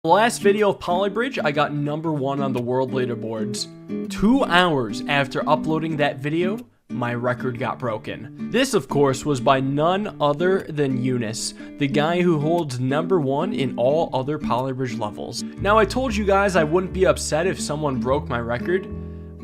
The last video of Polybridge, I got #1 on the world leaderboards. 2 hours after uploading that video, my record got broken. This, of course, was by none other than Eunice, the guy who holds #1 in all other Polybridge levels. Now, I told you guys I wouldn't be upset if someone broke my record,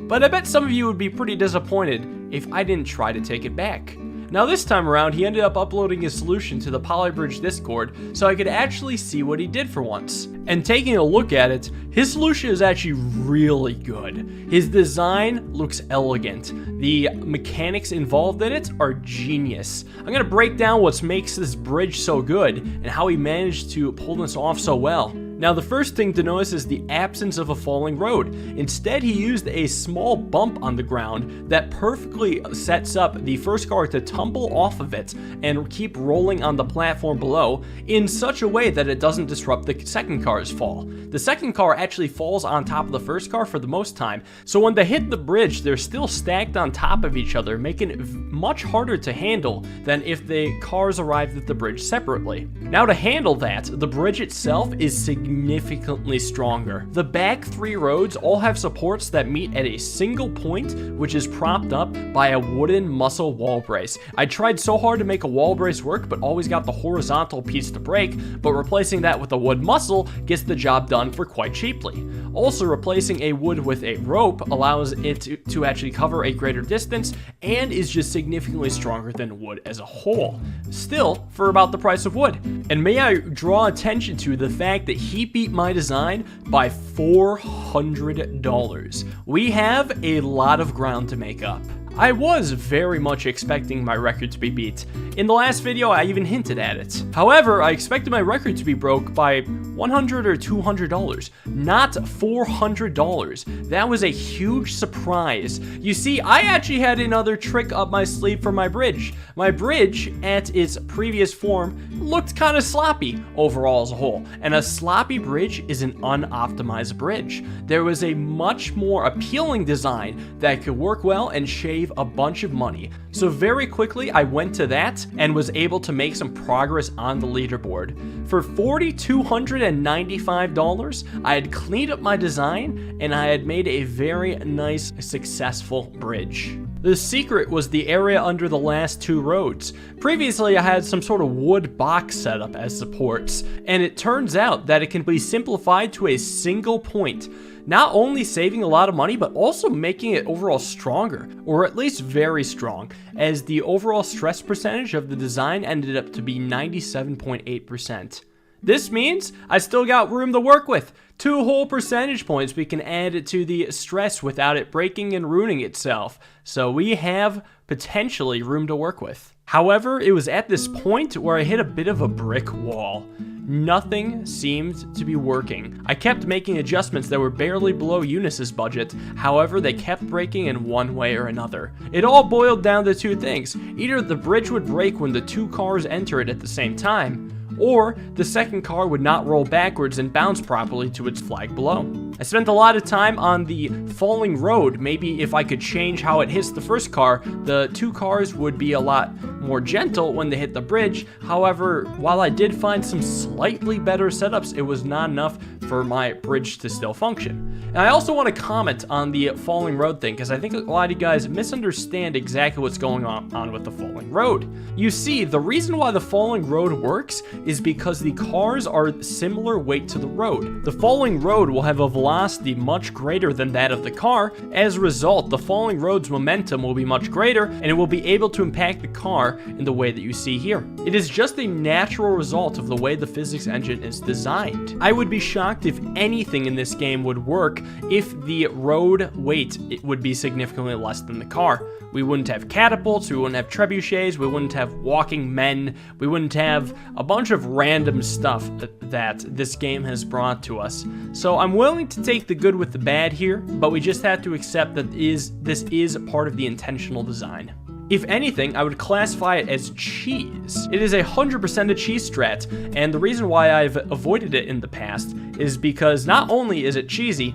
but I bet some of you would be pretty disappointed if I didn't try to take it back. Now this time around, he ended up uploading his solution to the Polybridge Discord so I could actually see what he did for once. And taking a look at it, his solution is actually really good. His design looks elegant. The mechanics involved in it are genius. I'm going to break down what makes this bridge so good and how he managed to pull this off so well. Now, the first thing to notice is the absence of a falling road. Instead, he used a small bump on the ground that perfectly sets up the first car to tumble off of it and keep rolling on the platform below in such a way that it doesn't disrupt the second car's fall. The second car actually falls on top of the first car for the most time, so when they hit the bridge, they're still stacked on top of each other, making it much harder to handle than if the cars arrived at the bridge separately. Now, to handle that, the bridge itself is significantly stronger. The back 3 roads all have supports that meet at a single point, which is propped up by a wooden muscle wall brace. I tried so hard to make a wall brace work, but always got the horizontal piece to break, but replacing that with a wood muscle gets the job done for quite cheaply. Also, replacing a wood with a rope allows it to actually cover a greater distance and is just significantly stronger than wood as a whole. Still, for about the price of wood. And may I draw attention to the fact that he beat my design by $400. We have a lot of ground to make up. I was very much expecting my record to be beat. In the last video, I even hinted at it. However, I expected my record to be broke by $100 or $200, not $400. That was a huge surprise. You see, I actually had another trick up my sleeve for my bridge. My bridge, at its previous form, looked kind of sloppy overall as a whole, and a sloppy bridge is an unoptimized bridge. There was a much more appealing design that could work well and shave a bunch of money. So very quickly, I went to that and was able to make some progress on the leaderboard. For $4,295, I had cleaned up my design and I had made a very nice, successful bridge. The secret was the area under the last 2 roads. Previously, I had some sort of wood box set up as supports, and it turns out that it can be simplified to a single point, not only saving a lot of money, but also making it overall stronger, or at least very strong, as the overall stress percentage of the design ended up to be 97.8%. This means I still got room to work with. 2 whole percentage points we can add to the stress without it breaking and ruining itself. So we have potentially room to work with. However, it was at this point where I hit a bit of a brick wall. Nothing seemed to be working. I kept making adjustments that were barely below Eunice's budget. However, they kept breaking in one way or another. It all boiled down to 2 things. Either the bridge would break when the 2 cars enter it at the same time, or the second car would not roll backwards and bounce properly to its flag below. I spent a lot of time on the falling road. Maybe if I could change how it hits the first car, the 2 cars would be a lot more gentle when they hit the bridge. However, while I did find some slightly better setups, it was not enough for my bridge to still function. And I also want to comment on the falling road thing, because I think a lot of you guys misunderstand exactly what's going on with the falling road. You see, the reason why the falling road works is because the cars are similar weight to the road. The falling road will have a velocity much greater than that of the car. As a result, the falling road's momentum will be much greater, and it will be able to impact the car in the way that you see here. It is just a natural result of the way the physics engine is designed. I would be shocked if anything in this game would work if the road weight would be significantly less than the car. We wouldn't have catapults, we wouldn't have trebuchets, we wouldn't have walking men, we wouldn't have a bunch of random stuff that this game has brought to us. So I'm willing to take the good with the bad here, but we just have to accept that this is part of the intentional design. If anything, I would classify it as cheese. It is 100% a cheese strat, and the reason why I've avoided it in the past is because not only is it cheesy,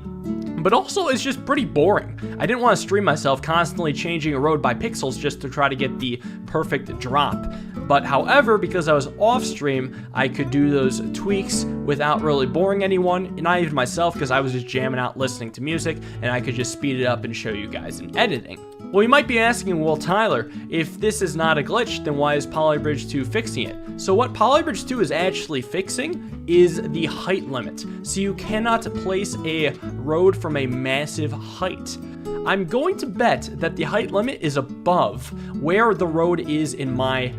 but also it's just pretty boring. I didn't want to stream myself constantly changing a road by pixels just to try to get the perfect drop. But however, because I was off stream, I could do those tweaks without really boring anyone, not even myself, because I was just jamming out listening to music, and I could just speed it up and show you guys in editing. Well, you might be asking, well, Tyler, if this is not a glitch, then why is Polybridge 2 fixing it? So what Polybridge 2 is actually fixing is the height limit. So you cannot place a road from a massive height. I'm going to bet that the height limit is above where the road is in my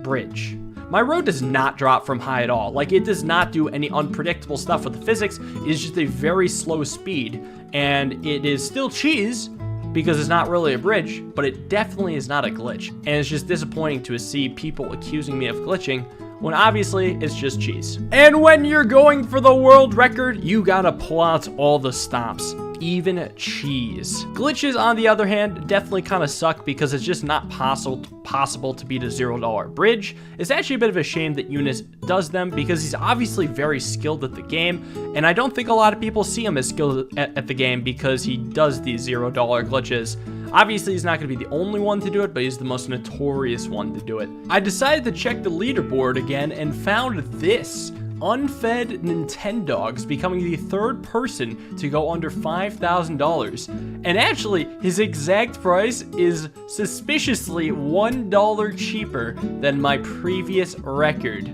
bridge. My road does not drop from high at all. Like, it does not do any unpredictable stuff with the physics. It's just a very slow speed, and it is still cheese because it's not really a bridge, but it definitely is not a glitch. And it's just disappointing to see people accusing me of glitching when obviously it's just cheese. And when you're going for the world record, you gotta pull out all the stops, even cheese. Glitches, on the other hand, definitely kind of suck because it's just not possible to beat a $0 bridge. It's actually a bit of a shame that Eunice does them because he's obviously very skilled at the game, and I don't think a lot of people see him as skilled at the game because he does these $0 glitches. Obviously, he's not going to be the only one to do it, but he's the most notorious one to do it. I decided to check the leaderboard again and found this. Unfed Nintendogs becoming the third person to go under $5,000. And actually, his exact price is suspiciously $1 cheaper than my previous record.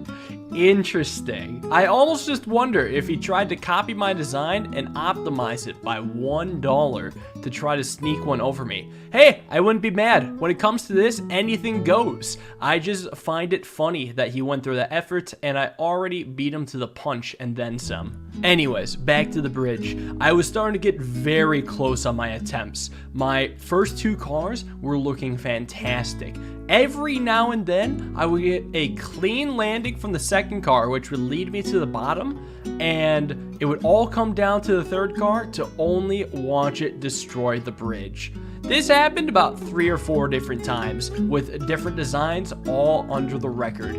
Interesting. I almost just wonder if he tried to copy my design and optimize it by $1 to try to sneak one over me. Hey, I wouldn't be mad. When it comes to this, anything goes. I just find it funny that he went through the effort and I already beat him to the punch and then some. Anyways, back to the bridge. I was starting to get very close on my attempts. My first two cars were looking fantastic. Every now and then, I would get a clean landing from the second car, which would lead me to the bottom, and it would all come down to the third car to only watch it destroy the bridge. This happened about 3 or 4 different times, with different designs all under the record.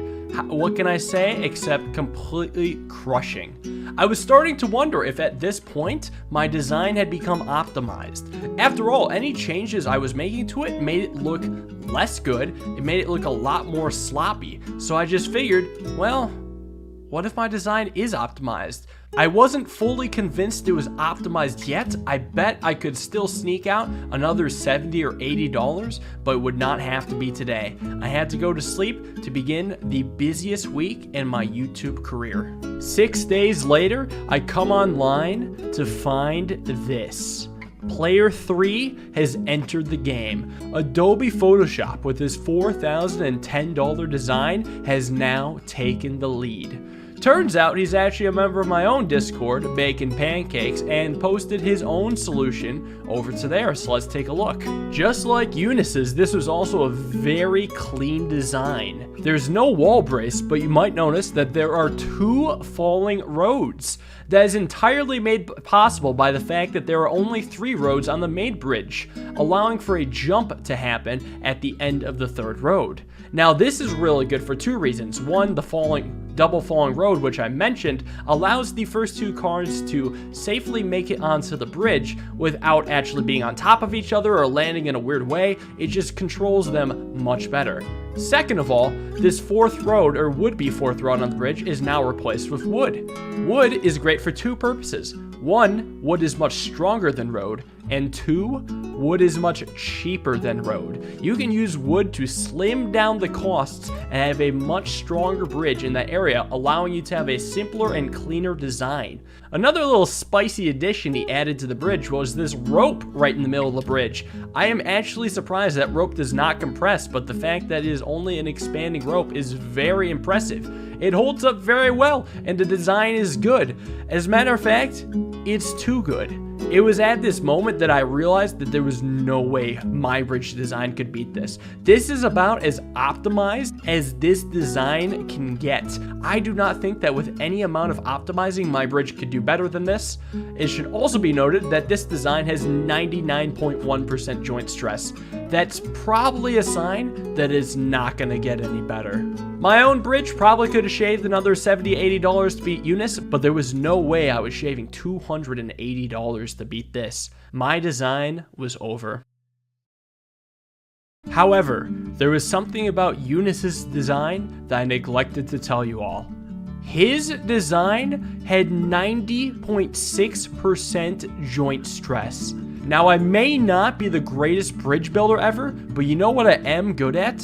What can I say except completely crushing? I was starting to wonder if at this point my design had become optimized. After all, any changes I was making to it made it look less good. It made it look a lot more sloppy. So I just figured, well, what if my design is optimized? I wasn't fully convinced it was optimized yet. I bet I could still sneak out another $70 or $80, but it would not have to be today. I had to go to sleep to begin the busiest week in my YouTube career. 6 days later, I come online to find this. Player 3 has entered the game. Adobe Photoshop, with his $4,010 design, has now taken the lead. Turns out he's actually a member of my own Discord, Bacon Pancakes, and posted his own solution over to there, so let's take a look. Just like Eunice's, this was also a very clean design. There's no wall brace, but you might notice that there are 2 falling roads. That is entirely made possible by the fact that there are only 3 roads on the main bridge, allowing for a jump to happen at the end of the 3rd road. Now, this is really good for 2 reasons. One, the double falling road, which I mentioned, allows the first 2 cars to safely make it onto the bridge without actually being on top of each other or landing in a weird way. It just controls them much better. Second of all, this 4th road, or would-be 4th road on the bridge, is now replaced with wood. Wood is great for 2 purposes. 1, wood is much stronger than road, and 2, wood is much cheaper than road. You can use wood to slim down the costs and have a much stronger bridge in that area, allowing you to have a simpler and cleaner design. Another little spicy addition he added to the bridge was this rope right in the middle of the bridge. I am actually surprised that rope does not compress, but the fact that it is only an expanding rope is very impressive. It holds up very well, and the design is good. As a matter of fact, it's too good. It was at this moment that I realized that there was no way my bridge design could beat this. This is about as optimized as this design can get. I do not think that with any amount of optimizing, my bridge could do better than this. It should also be noted that this design has 99.1% joint stress. That's probably a sign that it's not going to get any better. My own bridge probably could have shaved another $70, $80 to beat Eunice, but there was no way I was shaving $280 to beat this. My design was over. However, there was something about Eunice's design that I neglected to tell you all. His design had 90.6% joint stress. Now, I may not be the greatest bridge builder ever, but you know what I am good at?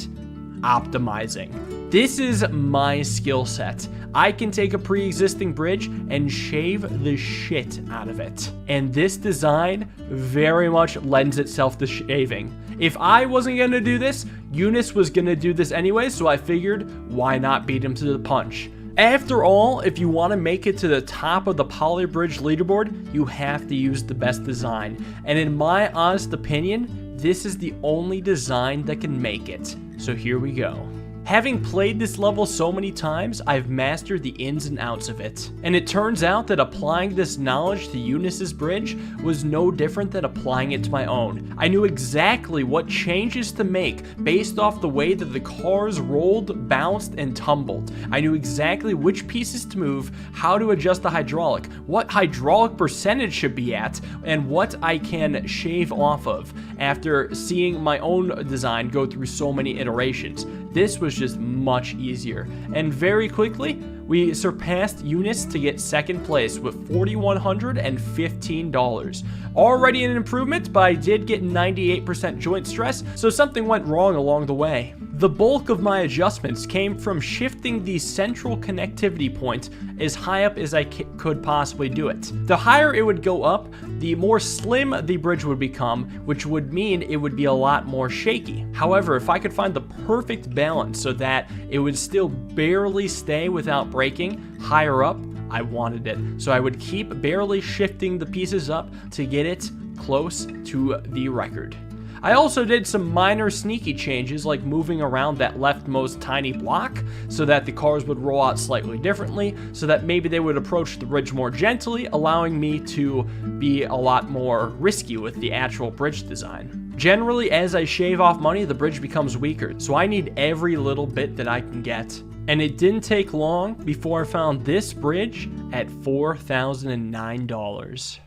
Optimizing. This is my skill set. I can take a pre-existing bridge and shave the shit out of it. And this design very much lends itself to shaving. If I wasn't going to do this, Eunice was going to do this anyway, so I figured, why not beat him to the punch? After all, if you want to make it to the top of the Polybridge leaderboard, you have to use the best design. And in my honest opinion, this is the only design that can make it. So here we go. Having played this level so many times, I've mastered the ins and outs of it. And it turns out that applying this knowledge to Eunice's bridge was no different than applying it to my own. I knew exactly what changes to make based off the way that the cars rolled, bounced, and tumbled. I knew exactly which pieces to move, how to adjust the hydraulic, what hydraulic percentage should be at, and what I can shave off of after seeing my own design go through so many iterations. This was just much easier. And very quickly, we surpassed Eunice to get second place with $4,115. Already an improvement, but I did get 98% joint stress, so something went wrong along the way. The bulk of my adjustments came from shifting the central connectivity point as high up as I could possibly do it. The higher it would go up, the more slim the bridge would become, which would mean it would be a lot more shaky. However, if I could find the perfect balance so that it would still barely stay without breaking higher up, I wanted it. So I would keep barely shifting the pieces up to get it close to the record. I also did some minor sneaky changes, like moving around that leftmost tiny block so that the cars would roll out slightly differently, so that maybe they would approach the bridge more gently, allowing me to be a lot more risky with the actual bridge design. Generally, as I shave off money, the bridge becomes weaker, so I need every little bit that I can get. And it didn't take long before I found this bridge at $4,009.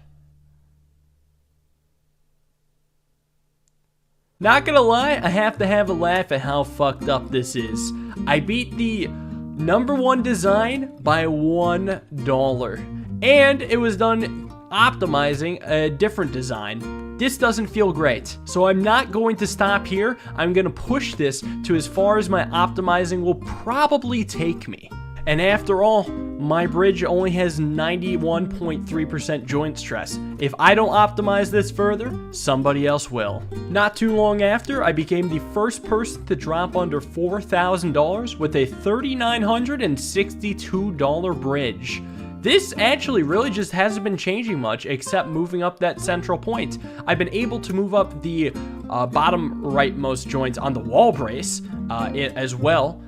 Not gonna lie, I have to have a laugh at how fucked up this is. I beat the #1 design by $1, and it was done optimizing a different design. This doesn't feel great, so I'm not going to stop here. I'm gonna push this to as far as my optimizing will probably take me. And after all, my bridge only has 91.3% joint stress. If I don't optimize this further, somebody else will. Not too long after, I became the first person to drop under $4,000 with a $3,962 bridge. This actually really just hasn't been changing much except moving up that central point. I've been able to move up the bottom rightmost joint on the wall brace as well,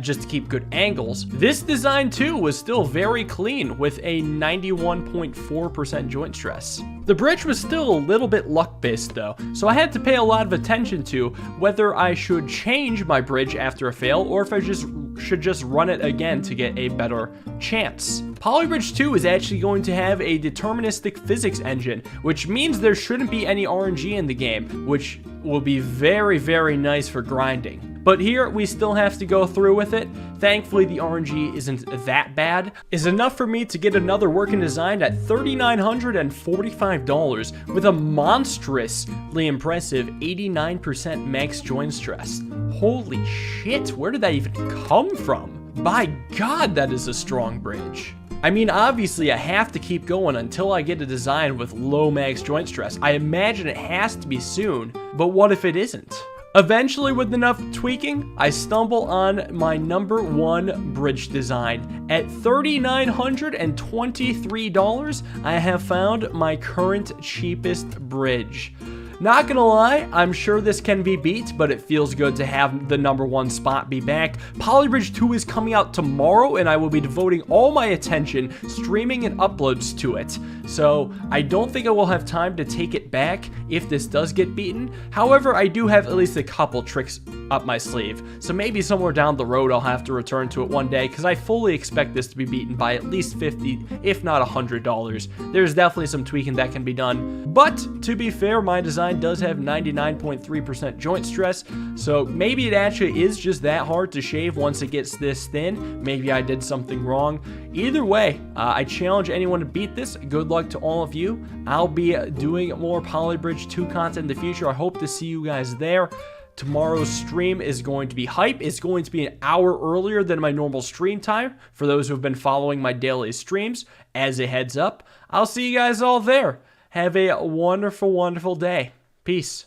just to keep good angles. This design too was still very clean with a 91.4% joint stress. The bridge was still a little bit luck-based though, so I had to pay a lot of attention to whether I should change my bridge after a fail or if I should just run it again to get a better chance. Polybridge 2 is actually going to have a deterministic physics engine, which means there shouldn't be any RNG in the game, which will be very, very nice for grinding. But here, we still have to go through with it. Thankfully, the RNG isn't that bad. It's enough for me to get another working design at $3,945 with a monstrously impressive 89% max joint stress. Holy shit, where did that even come from? By God, that is a strong bridge. I mean, obviously, I have to keep going until I get a design with low max joint stress. I imagine it has to be soon, but what if it isn't? Eventually, with enough tweaking, I stumble on my #1 bridge design. At $3,923, I have found my current cheapest bridge. Not gonna lie, I'm sure this can be beat, but it feels good to have the #1 spot be back. Polybridge 2 is coming out tomorrow, and I will be devoting all my attention streaming and uploads to it. So I don't think I will have time to take it back if this does get beaten. However, I do have at least a couple tricks up my sleeve. So maybe somewhere down the road I'll have to return to it one day, because I fully expect this to be beaten by at least $50, if not $100. There's definitely some tweaking that can be done. But to be fair, my design does have 99.3% joint stress, so maybe it actually is just that hard to shave once it gets this thin. Maybe I did something wrong. Either way, I challenge anyone to beat this. Good luck to all of you. I'll be doing more Polybridge 2 content in the future. I hope to see you guys there. Tomorrow's stream is going to be hype. It's going to be an hour earlier than my normal stream time for those who have been following my daily streams. As a heads up, I'll see you guys all there. Have a wonderful, wonderful day. Peace.